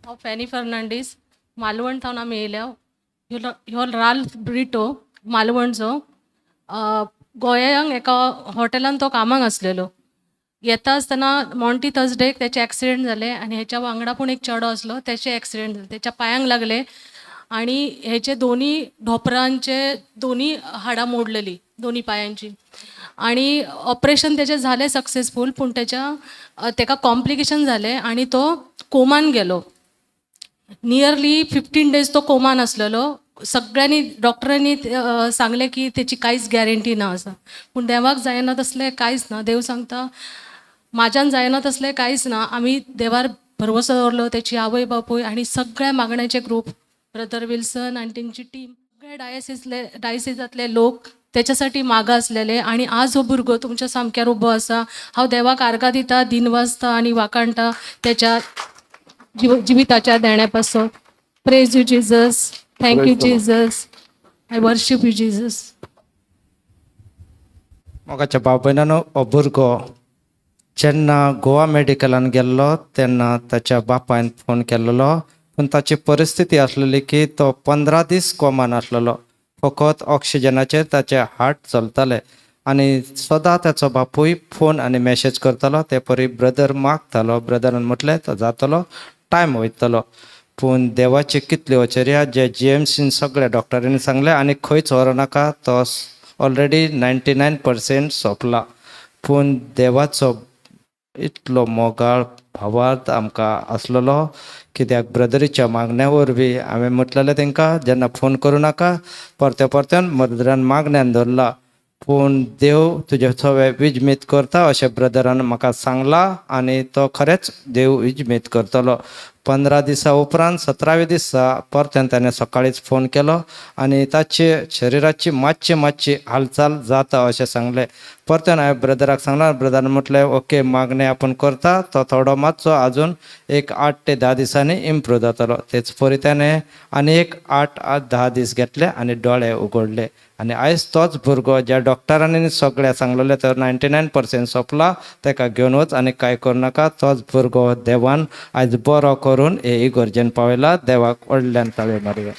हांव फॅनी फर्नांडीस मालवण थावन आमी येयल्या. ह्यो राल्फ ब्रिटो मालवणचो. गोंयांक एका हॉटेलान तो कामाक आसलेलो. येता आसतना मॉन्टी थर्सडेक त्याचे ॲक्सिडेंट जाले आनी हेच्या वांगडा पूण एक चेडो आसलो, तेचे ॲक्सिडेंट जाले. तेच्या पांयांक लागले आनी हेचे दोनी ढोपरांचे दोनी हाडां मोडलेलीं, दोनी पांयांची. आणि ऑपरेशन तेचें जालें सक्सेसफूल, पूण तेका कॉम्प्लिकेशन जाले आनी तो कोमान गेलो. नियरली 15 days तो कोमान आसलेलो. सगळ्यांनी डॉक्टरांनी सांगले की त्याची कांयच गॅरंटी ना आसा. पूण देवाक जायना तसलें कांयच ना. देव सांगता म्हाज्यान जायना तसलें कांयच ना. आमी देवार भरवोसो दवरलो, तेची आवय बापूय आनी सगळ्या मागण्याचे ग्रूप, ब्रदर विल्सन आनी तेंची टीम, सगळे डायसिसांतले लोक त्याच्यासाठी मागा असलेले. आणि आज हो भुरगो तुमच्या सामक्यार उबो आसा. हांव देवाक आर्गां दिता, दिनवासता आनी वाकाणटा त्याच्या जिविताच्या देण्या पासो. Praise you Jesus, thank you Jesus, I worship you Jesus. मोगाच्या भाव भयणानो, हो भुरगो जेन्ना गोवा मेडिकलान गेल्लो तेन्ना ताच्या बापायन फोन केल्लो, पूण ताची परिस्थिती आसलेली की तो 15 दीस कोमान आसलेलो. फकत ऑक्सिजनाचेर ताचे हार्ट चलताले आनी सदां ताचो बापूय फोन आनी मॅसेज करतालो. ते परी ब्रदर मागतालो. ब्रदरान म्हटलें तो जातलो, टायम वयतलो. पूण देवाची कितली अचर्या, जे GMCन सगळ्या डॉक्टरांनी सांगलें आनी खंयच व्हरो नाका, तो ऑलरेडी 99% सोंपला. पूण देवाचो इतलो मोगाळ भावार्थ आमकां आसलेलो. कित्याक ब्रदरीच्या मागण्या वरवीं हांवें म्हटलेलें तांकां जेन्ना फोन करूं नाका, परत्यान ब्रदरान मागण्यान धरला. पूण देव तुजे सगळे विजमीत करता अशें ब्रदरान म्हाका सांगलां आनी तो खरेंच देव विजमीत करतलो. 15 दिसा उपरांत 17व्या दिसा परत्यान ताणें सकाळीच फोन केलो आनी ताचे शरिराची मातशी हालचाल जाता अशें सांगलें. परत्यान हांवें ब्रदराक सांगलां. ब्रदरान म्हटलें ओके, मागणें आपूण करता. तो थोडो मातसो आजून एक 8 ते 10 दिसांनी इम्प्रूव जातलो. तेच परी ताणें आनी एक 8-10 दीस घेतले आनी दोळे उगडले. आनी आयज तोच भुरगो ज्या डॉक्टरांनी सगळ्या सांगलेलें तो 99% सोंपला, ताका घेवन वच आनी कांय करूं नाका. तोच भुरगो देवान आयज बरो करून हे इगर्जेन पावयला. देवाक व्हडल्यान ताळयो मारया.